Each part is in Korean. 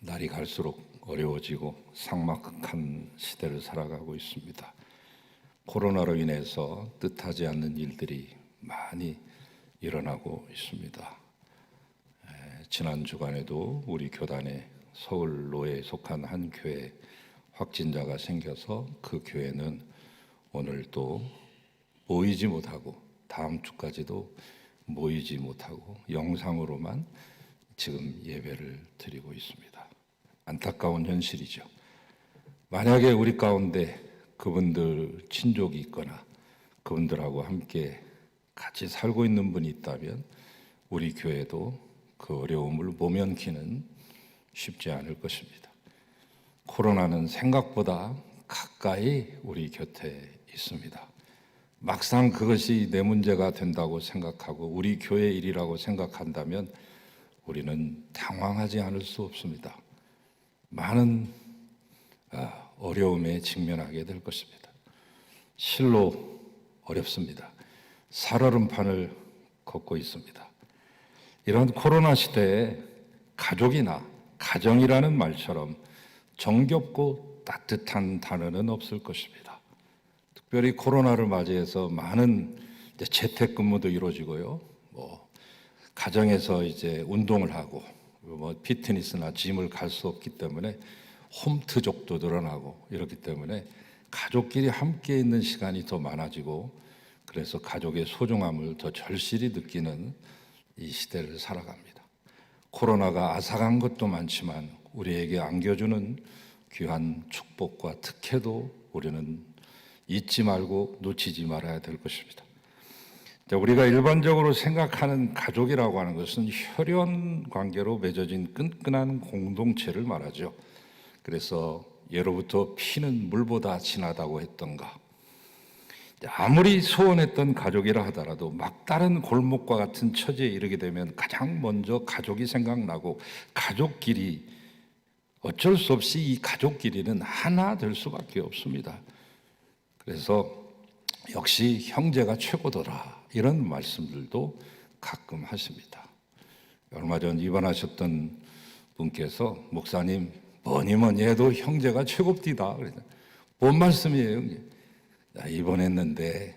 날이 갈수록 어려워지고 삭막한 시대를 살아가고 있습니다. 코로나로 인해서 뜻하지 않는 일들이 많이 일어나고 있습니다. 지난 주간에도 우리 교단에 서울로에 속한 한 교회 확진자가 생겨서 그 교회는 오늘 또 모이지 못하고 다음 주까지도 모이지 못하고 영상으로만 지금 예배를 드리고 있습니다. 안타까운 현실이죠. 만약에 우리 가운데 그분들 친족이 있거나 그분들하고 함께 같이 살고 있는 분이 있다면 우리 교회도 그 어려움을 모면키는 쉽지 않을 것입니다. 코로나는 생각보다 가까이 우리 곁에 있습니다. 막상 그것이 내 문제가 된다고 생각하고 우리 교회 일이라고 생각한다면 우리는 당황하지 않을 수 없습니다. 많은 어려움에 직면하게 될 것입니다. 실로 어렵습니다. 살얼음판을 걷고 있습니다. 이런 코로나 시대에 가족이나 가정이라는 말처럼 정겹고 따뜻한 단어는 없을 것입니다. 특별히 코로나를 맞이해서 많은 재택근무도 이루어지고요. 가정에서 이제 운동을 하고 피트니스나 짐을 갈 수 없기 때문에 홈트족도 늘어나고 이렇기 때문에 가족끼리 함께 있는 시간이 더 많아지고 그래서 가족의 소중함을 더 절실히 느끼는 이 시대를 살아갑니다. 코로나가 앗아간 것도 많지만 우리에게 안겨주는 귀한 축복과 특혜도 우리는 잊지 말고 놓치지 말아야 될 것입니다. 우리가 일반적으로 생각하는 가족이라고 하는 것은 혈연 관계로 맺어진 끈끈한 공동체를 말하죠. 그래서 예로부터 피는 물보다 진하다고 했던가, 아무리 소원했던 가족이라 하더라도 막다른 골목과 같은 처지에 이르게 되면 가장 먼저 가족이 생각나고 가족끼리 어쩔 수 없이 이 가족끼리는 하나 될 수밖에 없습니다. 그래서 역시 형제가 최고더라 이런 말씀들도 가끔 하십니다. 얼마 전 입원하셨던 분께서 목사님 뭐니 해도 형제가 최고입니다. 뭔 말씀이에요? 입원했는데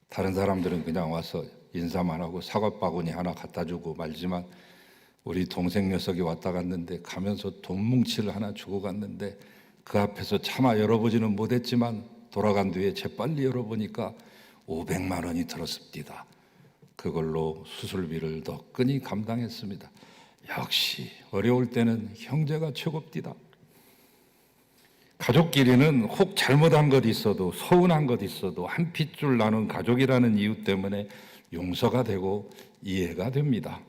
다른 사람들은 그냥 와서 인사만 하고 사과 바구니 하나 갖다 주고 말지만 우리 동생 녀석이 왔다 갔는데 가면서 돈 뭉치를 하나 주고 갔는데 그 앞에서 차마 열어보지는 못했지만 돌아간 뒤에 재빨리 열어보니까 500만 원이 들었습니다. 그걸로 수술비를 더 끈히 감당했습니다. 역시 어려울 때는 형제가 최고입니다. 가족끼리는 혹 잘못한 것 있어도 서운한 것 있어도 한 핏줄 나눈 가족이라는 이유 때문에 용서가 되고 이해가 됩니다.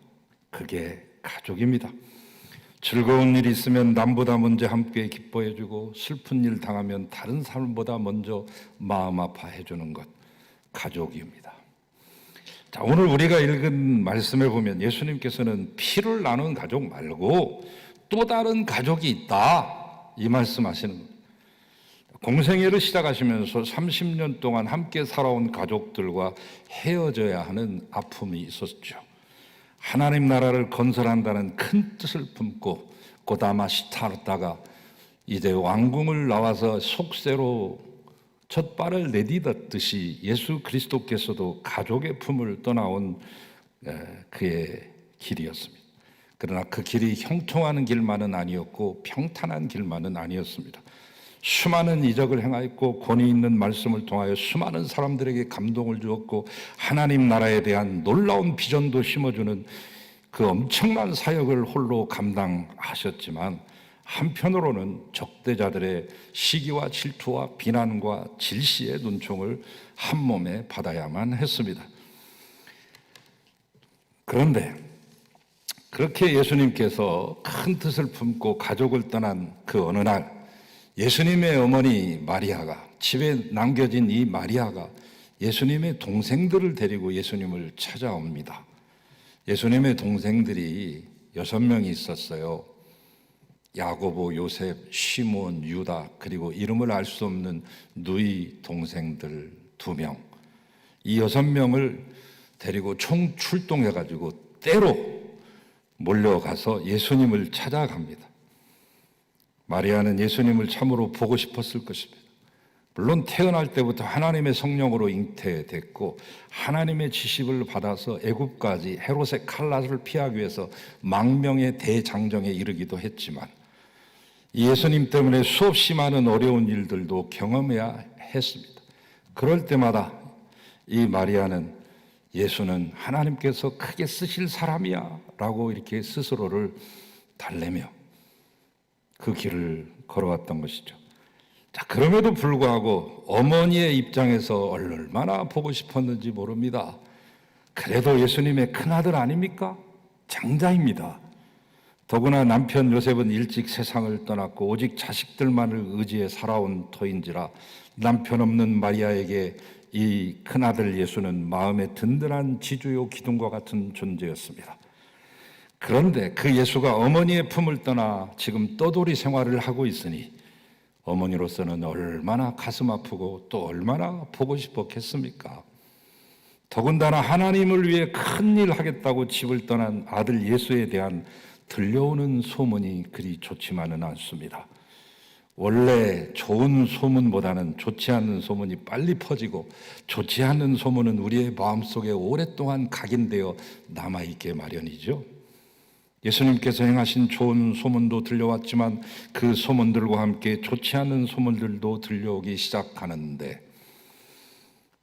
그게 가족입니다. 즐거운 일 있으면 남보다 먼저 함께 기뻐해주고 슬픈 일 당하면 다른 사람보다 먼저 마음 아파해주는 것, 가족입니다. 자, 오늘 우리가 읽은 말씀에 보면 예수님께서는 피를 나눈 가족 말고 또 다른 가족이 있다 이 말씀하시는 겁니다. 공생애를 시작하시면서 30년 동안 함께 살아온 가족들과 헤어져야 하는 아픔이 있었죠. 하나님 나라를 건설한다는 큰 뜻을 품고 고다마 시타르다가 이제 왕궁을 나와서 속세로 첫 발을 내딛었듯이 예수 그리스도께서도 가족의 품을 떠나온 그의 길이었습니다. 그러나 그 길이 형통하는 길만은 아니었고 평탄한 길만은 아니었습니다. 수많은 이적을 행하였고 권위 있는 말씀을 통하여 수많은 사람들에게 감동을 주었고 하나님 나라에 대한 놀라운 비전도 심어주는 그 엄청난 사역을 홀로 감당하셨지만 한편으로는 적대자들의 시기와 질투와 비난과 질시의 눈총을 한 몸에 받아야만 했습니다. 그런데 그렇게 예수님께서 큰 뜻을 품고 가족을 떠난 그 어느 날 예수님의 어머니 마리아가 집에 남겨진 이 마리아가 예수님의 동생들을 데리고 예수님을 찾아옵니다. 예수님의 동생들이 6명이 있었어요. 야고보, 요셉, 시몬, 유다 그리고 이름을 알 수 없는 누이 동생들 2명. 이 6명을 데리고 총 출동해가지고 때로 몰려가서 예수님을 찾아갑니다. 마리아는 예수님을 참으로 보고 싶었을 것입니다. 물론 태어날 때부터 하나님의 성령으로 잉태됐고 하나님의 지식을 받아서 애굽까지 헤롯의 칼날을 피하기 위해서 망명의 대장정에 이르기도 했지만 이 예수님 때문에 수없이 많은 어려운 일들도 경험해야 했습니다. 그럴 때마다 이 마리아는 예수는 하나님께서 크게 쓰실 사람이야 라고 이렇게 스스로를 달래며 그 길을 걸어왔던 것이죠. 자, 그럼에도 불구하고 어머니의 입장에서 얼마나 보고 싶었는지 모릅니다. 그래도 예수님의 큰아들 아닙니까? 장자입니다. 더구나 남편 요셉은 일찍 세상을 떠났고 오직 자식들만을 의지해 살아온 터인지라 남편 없는 마리아에게 이 큰아들 예수는 마음의 든든한 지주요 기둥과 같은 존재였습니다. 그런데 그 예수가 어머니의 품을 떠나 지금 떠돌이 생활을 하고 있으니 어머니로서는 얼마나 가슴 아프고 또 얼마나 보고 싶었겠습니까? 더군다나 하나님을 위해 큰일 하겠다고 집을 떠난 아들 예수에 대한 들려오는 소문이 그리 좋지만은 않습니다. 원래 좋은 소문보다는 좋지 않은 소문이 빨리 퍼지고 좋지 않은 소문은 우리의 마음속에 오랫동안 각인되어 남아있게 마련이죠. 예수님께서 행하신 좋은 소문도 들려왔지만 그 소문들과 함께 좋지 않은 소문들도 들려오기 시작하는데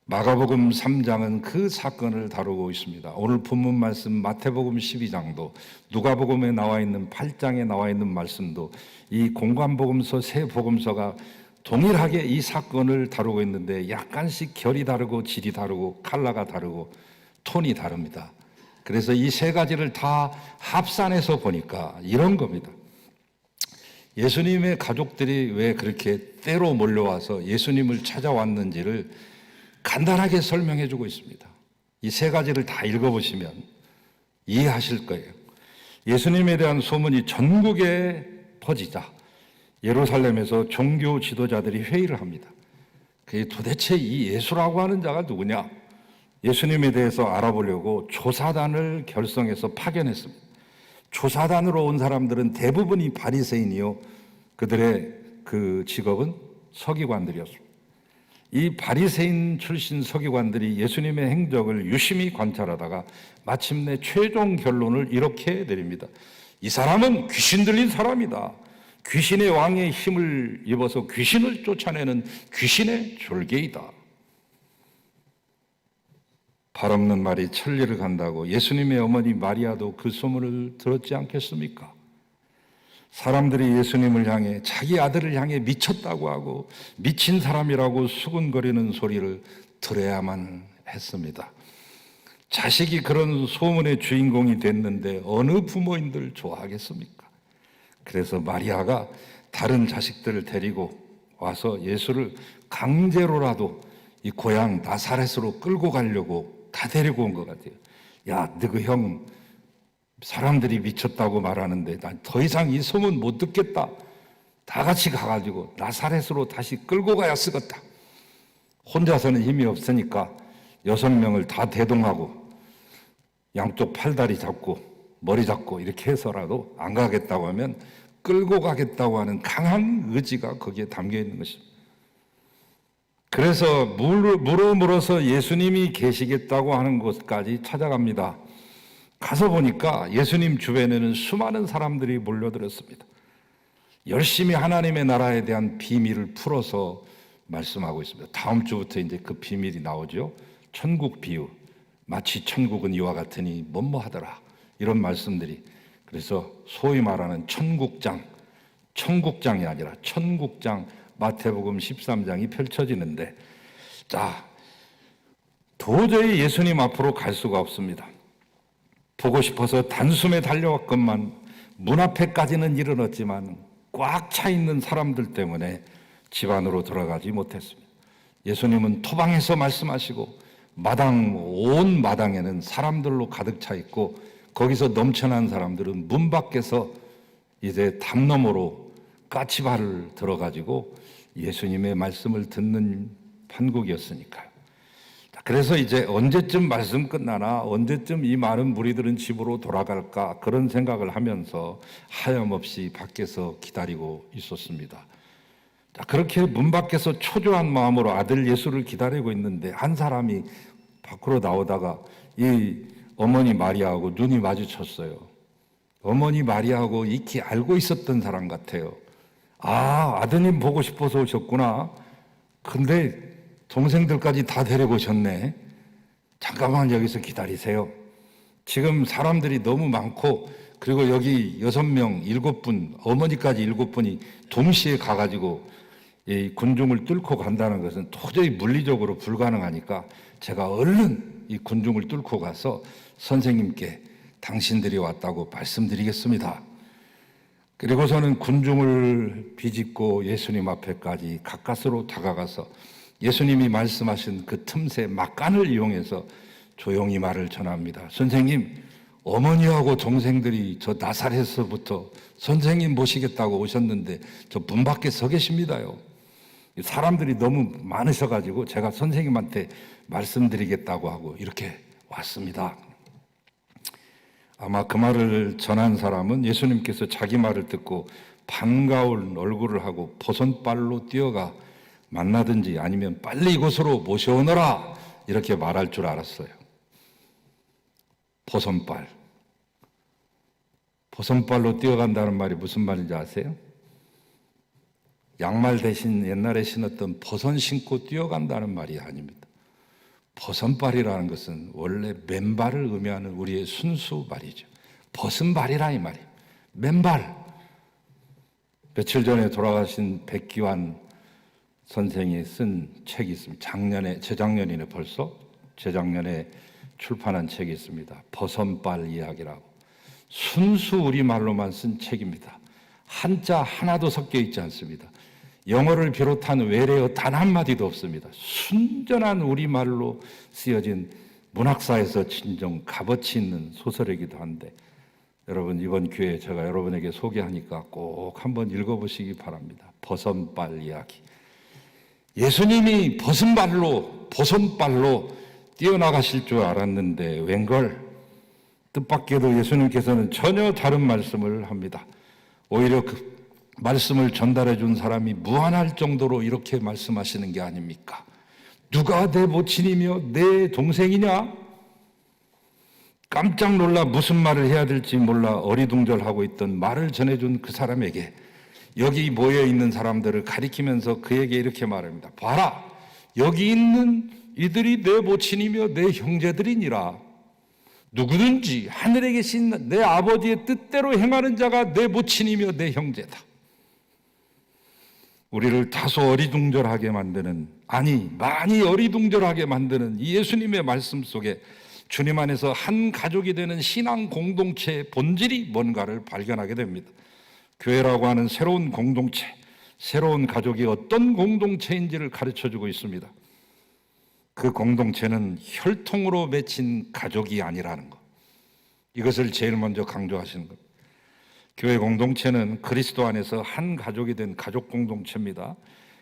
마가복음 3장은 그 사건을 다루고 있습니다. 오늘 본문 말씀 마태복음 12장도 누가복음에 나와 있는 8장에 나와 있는 말씀도 이 공관복음서 세 복음서가 동일하게 이 사건을 다루고 있는데 약간씩 결이 다르고 질이 다르고 컬러가 다르고 톤이 다릅니다. 그래서 이 세 가지를 다 합산해서 보니까 이런 겁니다. 예수님의 가족들이 왜 그렇게 때로 몰려와서 예수님을 찾아왔는지를 간단하게 설명해 주고 있습니다. 이 세 가지를 다 읽어보시면 이해하실 거예요. 예수님에 대한 소문이 전국에 퍼지자 예루살렘에서 종교 지도자들이 회의를 합니다. 그게 도대체 이 예수라고 하는 자가 누구냐? 예수님에 대해서 알아보려고 조사단을 결성해서 파견했습니다. 조사단으로 온 사람들은 대부분이 바리새인이요, 그들의 그 직업은 서기관들이었습니다. 이 바리새인 출신 서기관들이 예수님의 행적을 유심히 관찰하다가 마침내 최종 결론을 이렇게 내립니다. 이 사람은 귀신 들린 사람이다. 귀신의 왕의 힘을 입어서 귀신을 쫓아내는 귀신의 졸개이다. 발 없는 말이 천리를 간다고 예수님의 어머니 마리아도 그 소문을 들었지 않겠습니까? 사람들이 예수님을 향해 자기 아들을 향해 미쳤다고 하고 미친 사람이라고 수군거리는 소리를 들어야만 했습니다. 자식이 그런 소문의 주인공이 됐는데 어느 부모인들 좋아하겠습니까? 그래서 마리아가 다른 자식들을 데리고 와서 예수를 강제로라도 이 고향 나사렛으로 끌고 가려고 다 데리고 온 것 같아요. 야, 너그 형 사람들이 미쳤다고 말하는데 난 더 이상 이 소문 못 듣겠다. 다 같이 가가지고 나사렛으로 다시 끌고 가야 쓰겠다. 혼자서는 힘이 없으니까 6명을 다 대동하고 양쪽 팔다리 잡고 머리 잡고 이렇게 해서라도 안 가겠다고 하면 끌고 가겠다고 하는 강한 의지가 거기에 담겨 있는 것입니다. 그래서 물어서 예수님이 계시겠다고 하는 곳까지 찾아갑니다. 가서 보니까 예수님 주변에는 수많은 사람들이 몰려들었습니다. 열심히 하나님의 나라에 대한 비밀을 풀어서 말씀하고 있습니다. 다음 주부터 이제 그 비밀이 나오죠. 천국 비유. 마치 천국은 이와 같으니 뭐뭐하더라. 이런 말씀들이. 그래서 소위 말하는 천국장이 아니라 천국장 마태복음 13장이 펼쳐지는데, 자, 도저히 예수님 앞으로 갈 수가 없습니다. 보고 싶어서 단숨에 달려왔건만 문 앞에까지는 이르렀지만 꽉 차 있는 사람들 때문에 집 안으로 들어가지 못했습니다. 예수님은 토방에서 말씀하시고 온 마당에는 사람들로 가득 차 있고 거기서 넘쳐난 사람들은 문 밖에서 이제 담 너머로 까치발을 들어가지고 예수님의 말씀을 듣는 판국이었으니까요. 그래서 이제 언제쯤 말씀 끝나나, 언제쯤 이 많은 무리들은 집으로 돌아갈까, 그런 생각을 하면서 하염없이 밖에서 기다리고 있었습니다. 자, 그렇게 문 밖에서 초조한 마음으로 아들 예수를 기다리고 있는데 한 사람이 밖으로 나오다가 이 어머니 마리아하고 눈이 마주쳤어요. 어머니 마리아하고 익히 알고 있었던 사람 같아요. 아, 아드님 보고 싶어서 오셨구나. 근데 동생들까지 다 데리고 오셨네. 잠깐만 여기서 기다리세요. 지금 사람들이 너무 많고, 그리고 여기 6명, 7분, 어머니까지 7분이 동시에 가가지고 이 군중을 뚫고 간다는 것은 도저히 물리적으로 불가능하니까 제가 얼른 이 군중을 뚫고 가서 선생님께 당신들이 왔다고 말씀드리겠습니다. 그리고서는 군중을 비집고 예수님 앞에까지 가까스로 다가가서 예수님이 말씀하신 그 틈새 막간을 이용해서 조용히 말을 전합니다. 선생님, 어머니하고 동생들이 저 나사렛에서부터 선생님 모시겠다고 오셨는데 저 문 밖에 서 계십니다요. 사람들이 너무 많으셔가지고 제가 선생님한테 말씀드리겠다고 하고 이렇게 왔습니다. 아마 그 말을 전한 사람은 예수님께서 자기 말을 듣고 반가운 얼굴을 하고 보선발로 뛰어가 만나든지 아니면 빨리 이곳으로 모셔오너라 이렇게 말할 줄 알았어요. 보선발. 보선발로 뛰어간다는 말이 무슨 말인지 아세요? 양말 대신 옛날에 신었던 버선 신고 뛰어간다는 말이 아닙니다. 버선발이라는 것은 원래 맨발을 의미하는 우리의 순수 말이죠. 벗은발이라 이 말이에요. 맨발. 며칠 전에 돌아가신 백기환 선생이 쓴 책이 있습니다. 재작년이네 벌써. 재작년에 출판한 책이 있습니다. 버선발 이야기라고. 순수 우리말로만 쓴 책입니다. 한자 하나도 섞여 있지 않습니다. 영어를 비롯한 외래어 단 한마디도 없습니다. 순전한 우리말로 쓰여진 문학사에서 진정 값어치 있는 소설이기도 한데 여러분 이번 기회에 제가 여러분에게 소개하니까 꼭 한번 읽어보시기 바랍니다. 버선발 이야기. 예수님이 버선발로 뛰어나가실 줄 알았는데 웬걸 뜻밖에도 예수님께서는 전혀 다른 말씀을 합니다. 오히려 그 말씀을 전달해 준 사람이 무한할 정도로 이렇게 말씀하시는 게 아닙니까? 누가 내 모친이며 내 동생이냐? 깜짝 놀라 무슨 말을 해야 될지 몰라 어리둥절하고 있던 말을 전해준 그 사람에게 여기 모여있는 사람들을 가리키면서 그에게 이렇게 말합니다. 봐라, 여기 있는 이들이 내 모친이며 내 형제들이니라. 누구든지 하늘에 계신 내 아버지의 뜻대로 행하는 자가 내 모친이며 내 형제다. 우리를 다소 어리둥절하게 만드는, 아니 많이 어리둥절하게 만드는 이 예수님의 말씀 속에 주님 안에서 한 가족이 되는 신앙 공동체의 본질이 뭔가를 발견하게 됩니다. 교회라고 하는 새로운 공동체, 새로운 가족이 어떤 공동체인지를 가르쳐주고 있습니다. 그 공동체는 혈통으로 맺힌 가족이 아니라는 것, 이것을 제일 먼저 강조하시는 것. 교회 공동체는 그리스도 안에서 한 가족이 된 가족 공동체입니다.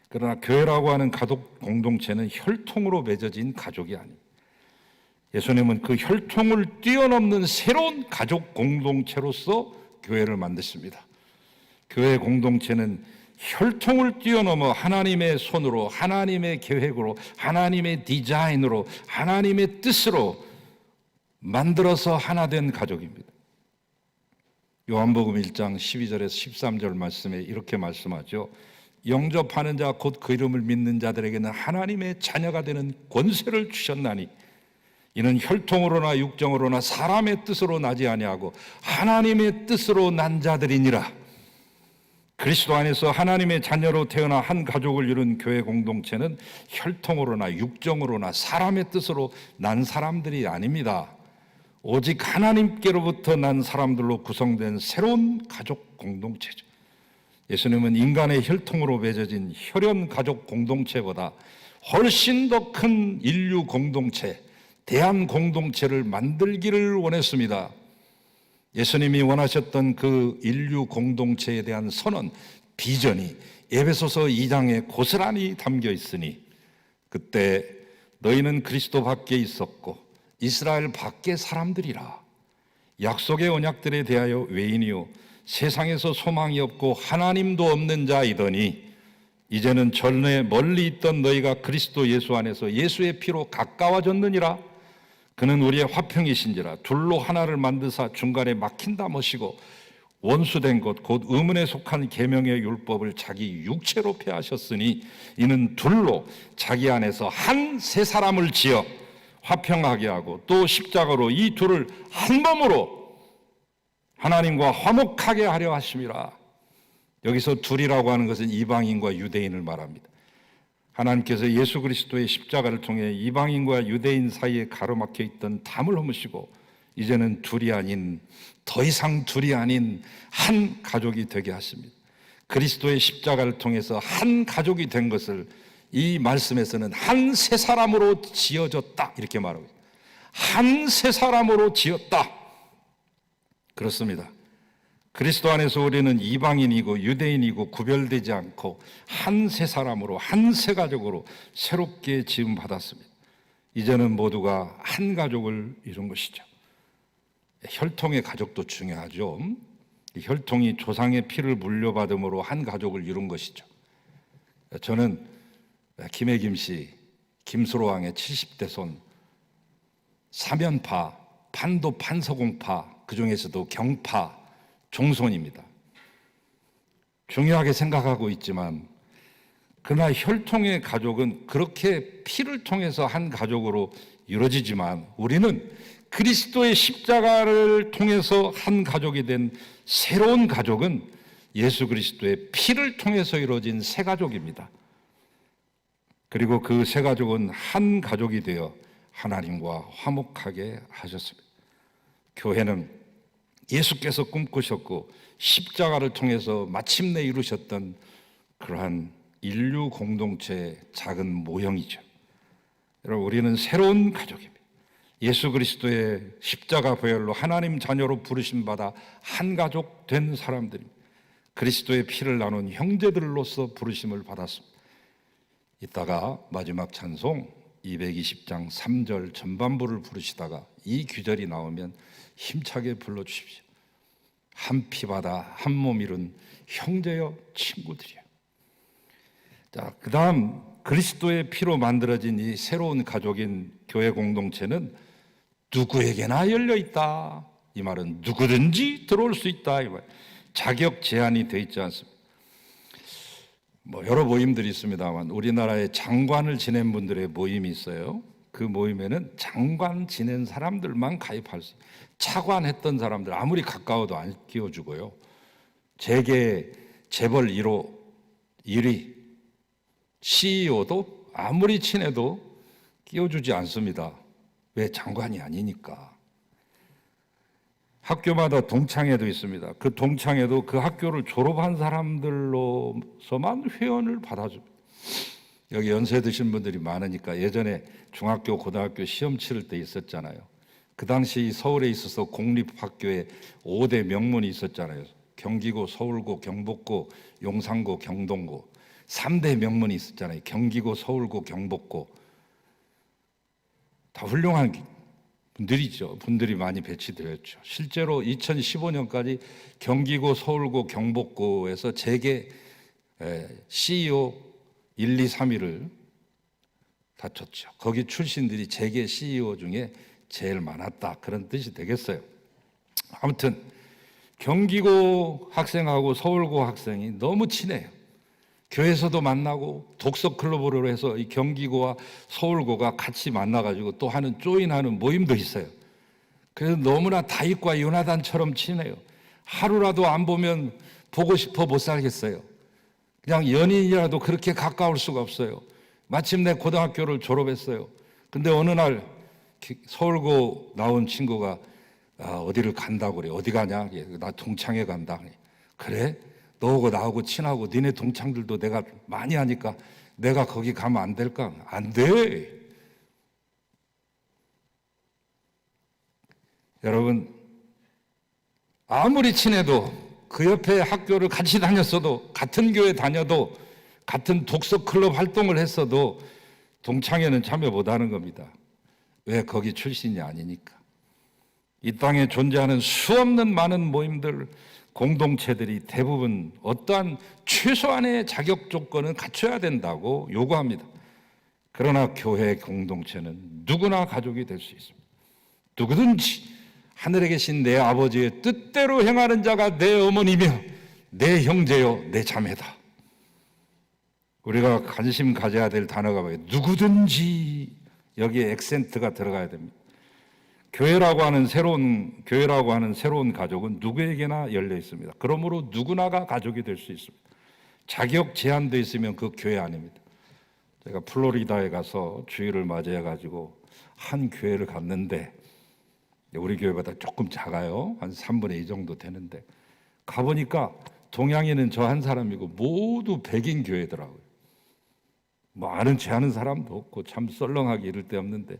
그러나 교회라고 하는 가족 공동체는 혈통으로 맺어진 가족이 아닙니다. 예수님은 그 혈통을 뛰어넘는 새로운 가족 공동체로서 교회를 만드십니다. 교회 공동체는 혈통을 뛰어넘어 하나님의 손으로, 하나님의 계획으로, 하나님의 디자인으로, 하나님의 뜻으로 만들어서 하나 된 가족입니다. 요한복음 1장 12절에서 13절 말씀에 이렇게 말씀하죠. 영접하는 자 곧 그 이름을 믿는 자들에게는 하나님의 자녀가 되는 권세를 주셨나니 이는 혈통으로나 육정으로나 사람의 뜻으로 나지 아니하고 하나님의 뜻으로 난 자들이니라. 그리스도 안에서 하나님의 자녀로 태어나 한 가족을 이룬 교회 공동체는 혈통으로나 육정으로나 사람의 뜻으로 난 사람들이 아닙니다. 오직 하나님께로부터 난 사람들로 구성된 새로운 가족 공동체죠. 예수님은 인간의 혈통으로 맺어진 혈연 가족 공동체보다 훨씬 더 큰 인류 공동체, 대한 공동체를 만들기를 원했습니다. 예수님이 원하셨던 그 인류 공동체에 대한 선언, 비전이 에베소서 2장에 고스란히 담겨 있으니 그때 너희는 그리스도 밖에 있었고 이스라엘 밖의 사람들이라. 약속의 언약들에 대하여 외인이요 세상에서 소망이 없고 하나님도 없는 자이더니 이제는 전에 멀리 있던 너희가 그리스도 예수 안에서 예수의 피로 가까워졌느니라. 그는 우리의 화평이신지라. 둘로 하나를 만드사 중간에 막힌다 머시고 원수된 것 곧 의문에 속한 계명의 율법을 자기 육체로 폐하셨으니 이는 둘로 자기 안에서 한 세 사람을 지어 화평하게 하고 또 십자가로 이 둘을 한 몸으로 하나님과 화목하게 하려 하심이라. 여기서 둘이라고 하는 것은 이방인과 유대인을 말합니다. 하나님께서 예수 그리스도의 십자가를 통해 이방인과 유대인 사이에 가로막혀 있던 담을 허무시고 이제는 둘이 아닌, 더 이상 둘이 아닌 한 가족이 되게 하십니다. 그리스도의 십자가를 통해서 한 가족이 된 것을 이 말씀에서는 한 세 사람으로 지어졌다 이렇게 말하고 있습니다. 한 세 사람으로 지었다. 그렇습니다. 그리스도 안에서 우리는 이방인이고 유대인이고 구별되지 않고 한 세 사람으로, 한 세 가족으로 새롭게 지음 받았습니다. 이제는 모두가 한 가족을 이룬 것이죠. 혈통의 가족도 중요하죠. 혈통이 조상의 피를 물려받음으로 한 가족을 이룬 것이죠. 저는 김해 김씨 김수로왕의 70대 손 사면파, 판도 판서공파, 그 중에서도 경파 종손입니다. 중요하게 생각하고 있지만 그러나 혈통의 가족은 그렇게 피를 통해서 한 가족으로 이루어지지만 우리는 그리스도의 십자가를 통해서 한 가족이 된 새로운 가족은 예수 그리스도의 피를 통해서 이루어진 새 가족입니다. 그리고 그 새 가족은 한 가족이 되어 하나님과 화목하게 하셨습니다. 교회는 예수께서 꿈꾸셨고 십자가를 통해서 마침내 이루셨던 그러한 인류 공동체의 작은 모형이죠. 여러분, 우리는 새로운 가족입니다. 예수 그리스도의 십자가 보혈로 하나님 자녀로 부르심 받아 한 가족 된 사람들입니다. 그리스도의 피를 나눈 형제들로서 부르심을 받았습니다. 이따가 마지막 찬송 220장 3절 전반부를 부르시다가 이 규절이 나오면 힘차게 불러주십시오. 한 피 받아 한 몸 이룬 형제여 친구들이요. 자, 그 다음 그리스도의 피로 만들어진 이 새로운 가족인 교회 공동체는 누구에게나 열려 있다. 이 말은 누구든지 들어올 수 있다. 이 말. 자격 제한이 돼 있지 않습니다. 여러 모임들이 있습니다만 우리나라에 장관을 지낸 분들의 모임이 있어요. 그 모임에는 장관 지낸 사람들만 가입할 수 있어요. 차관했던 사람들 아무리 가까워도 안 끼워주고요. 재계 재벌 1위 CEO도 아무리 친해도 끼워주지 않습니다. 왜? 장관이 아니니까. 학교마다 동창회도 있습니다. 그 동창회도 그 학교를 졸업한 사람들로서만 회원을 받아줍니다. 여기 연세 드신 분들이 많으니까 예전에 중학교, 고등학교 시험 치를 때 있었잖아요. 그 당시 서울에 있어서 공립학교에 5대 명문이 있었잖아요. 경기고, 서울고, 경복고, 용산고, 경동고 3대 명문이 있었잖아요. 경기고, 서울고, 경복고 다 훌륭한 분들이죠. 분들이 많이 배치되었죠. 실제로 2015년까지 경기고, 서울고, 경복고에서 재계 CEO 1, 2, 3위를 다쳤죠. 거기 출신들이 재계 CEO 중에 제일 많았다. 그런 뜻이 되겠어요. 아무튼 경기고 학생하고 서울고 학생이 너무 친해요. 교회에서도 만나고 독서클럽으로 해서 이 경기고와 서울고가 같이 만나가지고 또 하는 조인하는 모임도 있어요. 그래서 너무나 다윗과 요나단처럼 친해요. 하루라도 안 보면 보고 싶어 못 살겠어요. 그냥 연인이라도 그렇게 가까울 수가 없어요. 마침내 고등학교를 졸업했어요. 근데 어느 날 서울고 나온 친구가 어디를 간다고 그래. 어디 가냐? 나 동창회 간다. 그래? 너하고 나하고 친하고 니네 동창들도 내가 많이 하니까 내가 거기 가면 안 될까? 안 돼. 여러분, 아무리 친해도 그 옆에 학교를 같이 다녔어도 같은 교회 다녀도 같은 독서클럽 활동을 했어도 동창회는 참여 못하는 겁니다. 왜? 거기 출신이 아니니까. 이 땅에 존재하는 수없는 많은 모임들, 공동체들이 대부분 어떠한 최소한의 자격 조건은 갖춰야 된다고 요구합니다. 그러나 교회 공동체는 누구나 가족이 될 수 있습니다. 누구든지 하늘에 계신 내 아버지의 뜻대로 행하는 자가 내 어머니며 내 형제요 내 자매다. 우리가 관심 가져야 될 단어가 뭐예요? 누구든지. 여기에 액센트가 들어가야 됩니다. 교회라고 하는 새로운 가족은 누구에게나 열려 있습니다. 그러므로 누구나가 가족이 될 수 있습니다. 자격 제한돼 있으면 그 교회 아닙니다. 제가 플로리다에 가서 주일을 맞이해 가지고 한 교회를 갔는데, 우리 교회보다 조금 작아요. 한 3분의 2 정도 되는데, 가보니까 동양인은 저 한 사람이고 모두 백인 교회더라고요. 뭐 아는 체 아는 사람도 없고 참 썰렁하게 이럴 데 없는데,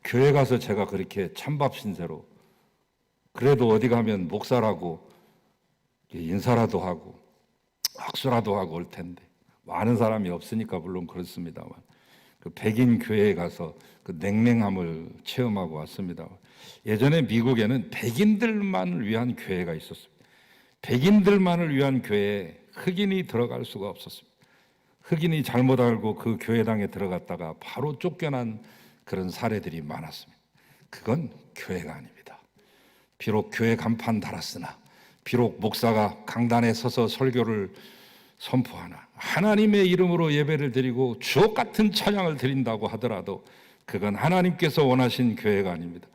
교회 가서 제가 그렇게 찬밥 신세로, 그래도 어디 가면 목사라고 인사라도 하고 악수라도 하고 올 텐데, 아는 사람이 없으니까 물론 그렇습니다만, 그 백인 교회에 가서 그 냉랭함을 체험하고 왔습니다. 예전에 미국에는 백인들만을 위한 교회가 있었습니다. 백인들만을 위한 교회에 흑인이 들어갈 수가 없었습니다. 흑인이 잘못 알고 그 교회당에 들어갔다가 바로 쫓겨난 그런 사례들이 많았습니다. 그건 교회가 아닙니다. 비록 교회 간판 달았으나, 비록 목사가 강단에 서서 설교를 선포하나, 하나님의 이름으로 예배를 드리고 주옥 같은 찬양을 드린다고 하더라도 그건 하나님께서 원하신 교회가 아닙니다.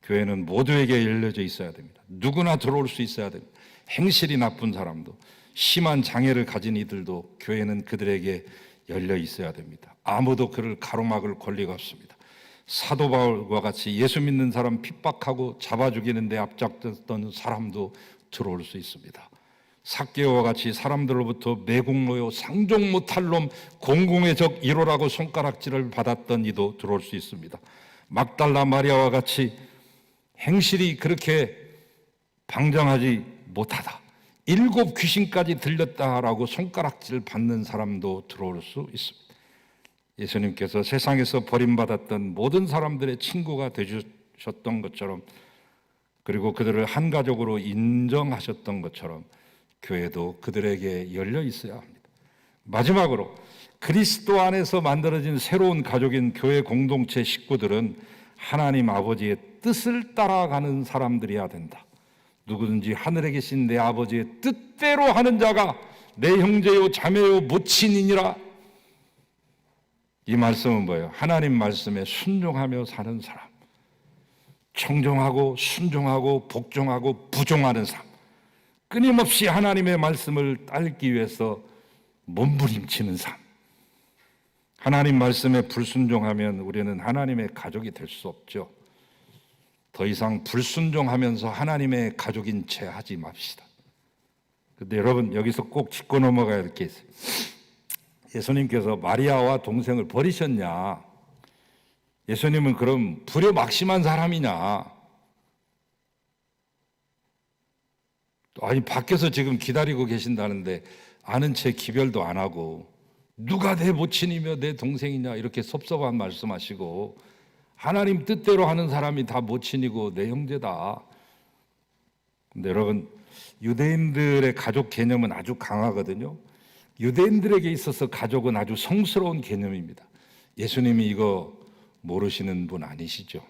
교회는 모두에게 열려져 있어야 됩니다. 누구나 들어올 수 있어야 됩니다. 행실이 나쁜 사람도, 심한 장애를 가진 이들도 교회는 그들에게 열려 있어야 됩니다. 아무도 그를 가로막을 권리가 없습니다. 사도 바울과 같이 예수 믿는 사람 핍박하고 잡아 죽이는 데 앞장섰던 사람도 들어올 수 있습니다. 삭개오와 같이 사람들로부터 매국노요 상종 못할 놈 공공의 적 1호라고 손가락질을 받았던 이도 들어올 수 있습니다. 막달라 마리아와 같이 행실이 그렇게 방장하지 못하다, 7 귀신까지 들렸다라고 손가락질 받는 사람도 들어올 수 있습니다. 예수님께서 세상에서 버림받았던 모든 사람들의 친구가 되주셨던 것처럼, 그리고 그들을 한 가족으로 인정하셨던 것처럼 교회도 그들에게 열려 있어야 합니다. 마지막으로 그리스도 안에서 만들어진 새로운 가족인 교회 공동체 식구들은 하나님 아버지의 뜻을 따라가는 사람들이어야 된다. 누구든지 하늘에 계신 내 아버지의 뜻대로 하는 자가 내 형제요 자매요 모친이니라. 이 말씀은 뭐예요? 하나님 말씀에 순종하며 사는 사람, 청종하고 순종하고 복종하고 부종하는 삶, 끊임없이 하나님의 말씀을 따르기 위해서 몸부림치는 삶. 하나님 말씀에 불순종하면 우리는 하나님의 가족이 될 수 없죠. 더 이상 불순종하면서 하나님의 가족인 채 하지 맙시다. 근데 여러분, 여기서 꼭 짚고 넘어가야 할 게 있어요. 예수님께서 마리아와 동생을 버리셨냐? 예수님은 그럼 불효막심한 사람이냐? 아니, 밖에서 지금 기다리고 계신다는데 아는 채 기별도 안 하고, 누가 내 모친이며 내 동생이냐 이렇게 섭섭한 말씀하시고, 하나님 뜻대로 하는 사람이 다 모친이고 내 형제다. 근데 여러분, 유대인들의 가족 개념은 아주 강하거든요. 유대인들에게 있어서 가족은 아주 성스러운 개념입니다. 예수님이 이거 모르시는 분 아니시죠?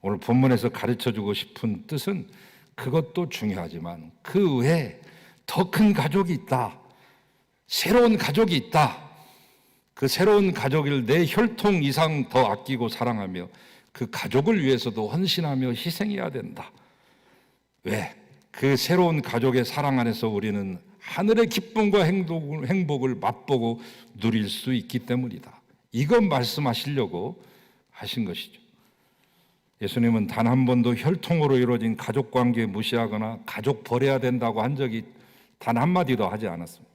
오늘 본문에서 가르쳐주고 싶은 뜻은 그것도 중요하지만 그 외에 더 큰 가족이 있다. 새로운 가족이 있다. 그 새로운 가족을 내 혈통 이상 더 아끼고 사랑하며 그 가족을 위해서도 헌신하며 희생해야 된다. 왜? 그 새로운 가족의 사랑 안에서 우리는 하늘의 기쁨과 행복을 맛보고 누릴 수 있기 때문이다. 이것 말씀하시려고 하신 것이죠. 예수님은 단 한 번도 혈통으로 이루어진 가족관계 무시하거나 가족 버려야 된다고 한 적이 단 한마디도 하지 않았습니다.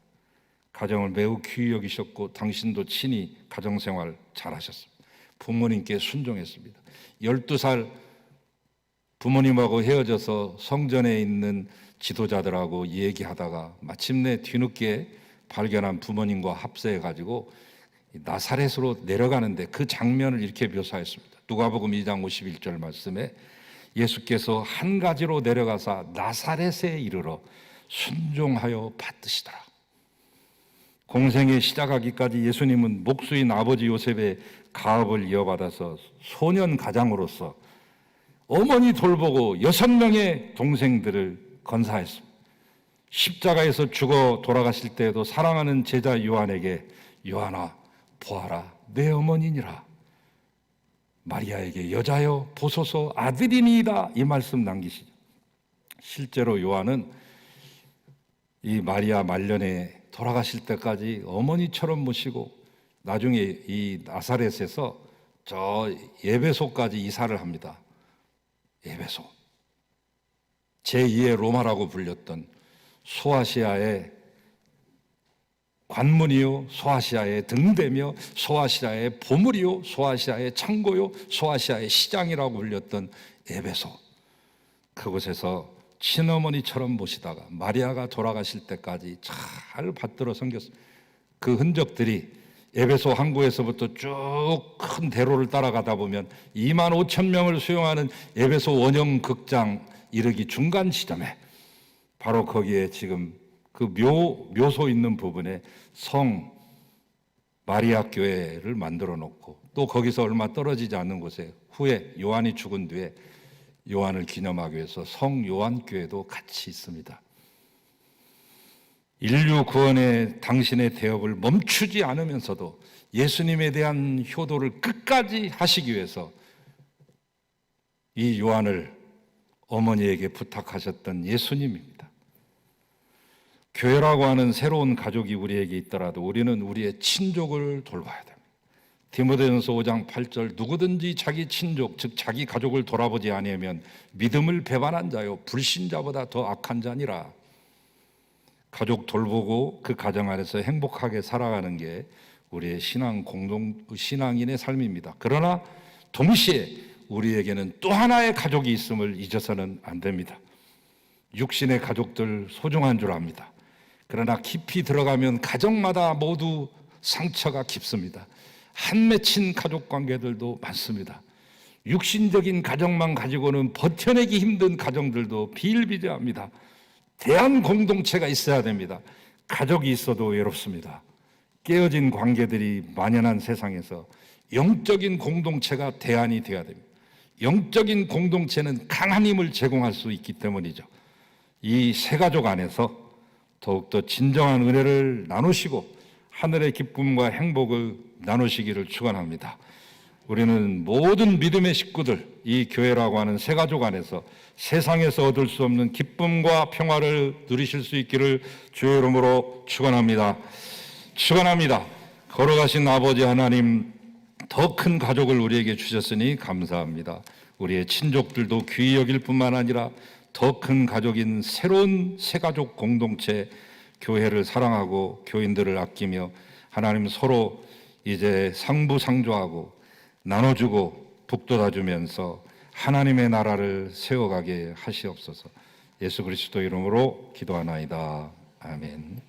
가정을 매우 귀히 여기셨고 당신도 친히 가정생활 잘하셨습니다. 부모님께 순종했습니다. 12살 부모님하고 헤어져서 성전에 있는 지도자들하고 얘기하다가 마침내 뒤늦게 발견한 부모님과 합세해가지고 나사렛으로 내려가는데 그 장면을 이렇게 묘사했습니다. 누가복음 2장 51절 말씀에 예수께서 한 가지로 내려가사 나사렛에 이르러 순종하여 받드시더라. 공생에 시작하기까지 예수님은 목수인 아버지 요셉의 가업을 이어받아서 소년 가장으로서 어머니 돌보고 6명의 동생들을 건사했습니다. 십자가에서 죽어 돌아가실 때에도 사랑하는 제자 요한에게 요한아 보아라 내 어머니니라, 마리아에게 여자여 보소서 아들이니이다 이 말씀 남기시죠. 실제로 요한은 이 마리아 말년에 돌아가실 때까지 어머니처럼 모시고 나중에 이 나사렛에서 저 에베소까지 이사를 합니다. 에베소, 제2의 로마라고 불렸던 소아시아의 관문이요, 소아시아의 등대며, 소아시아의 보물이요, 소아시아의 창고요, 소아시아의 시장이라고 불렸던 에베소, 그곳에서 친어머니처럼 모시다가 마리아가 돌아가실 때까지 잘 받들어 섬겼습니다. 그 흔적들이 에베소 항구에서부터 쭉 큰 대로를 따라가다 보면 2만 5천 명을 수용하는 에베소 원형 극장 이르기 중간 지점에 바로 거기에 지금 그 묘소 있는 부분에 성 마리아 교회를 만들어 놓고, 또 거기서 얼마 떨어지지 않는 곳에 후에 요한이 죽은 뒤에 요한을 기념하기 위해서 성 요한교회도 같이 있습니다. 인류 구원의 당신의 대업을 멈추지 않으면서도 예수님에 대한 효도를 끝까지 하시기 위해서 이 요한을 어머니에게 부탁하셨던 예수님입니다. 교회라고 하는 새로운 가족이 우리에게 있더라도 우리는 우리의 친족을 돌봐야 됩니다. 디모데전서 5장 8절 누구든지 자기 친족 즉 자기 가족을 돌아보지 아니하면 믿음을 배반한 자요 불신자보다 더 악한 자니라. 가족 돌보고 그 가정 안에서 행복하게 살아가는 게 우리의 신앙인의 삶입니다. 그러나 동시에 우리에게는 또 하나의 가족이 있음을 잊어서는 안 됩니다. 육신의 가족들 소중한 줄 압니다. 그러나 깊이 들어가면 가정마다 모두 상처가 깊습니다. 한 맺힌 가족 관계들도 많습니다. 육신적인 가정만 가지고는 버텨내기 힘든 가정들도 비일비재합니다. 대한 공동체가 있어야 됩니다. 가족이 있어도 외롭습니다. 깨어진 관계들이 만연한 세상에서 영적인 공동체가 대안이 되어야 됩니다. 영적인 공동체는 강한 힘을 제공할 수 있기 때문이죠. 이 세 가족 안에서 더욱더 진정한 은혜를 나누시고 하늘의 기쁨과 행복을 나누시기를 축원합니다. 우리는 모든 믿음의 식구들, 이 교회라고 하는 세 가족 안에서 세상에서 얻을 수 없는 기쁨과 평화를 누리실 수 있기를 주의 이름으로 축원합니다. 축원합니다. 걸어가신 아버지 하나님, 더 큰 가족을 우리에게 주셨으니 감사합니다. 우리의 친족들도 귀히 여길 뿐만 아니라 더 큰 가족인 새로운 새가족 공동체 교회를 사랑하고 교인들을 아끼며 하나님 서로 이제 상부상조하고 나눠주고 북돋아주면서 하나님의 나라를 세워가게 하시옵소서. 예수 그리스도 이름으로 기도하나이다. 아멘.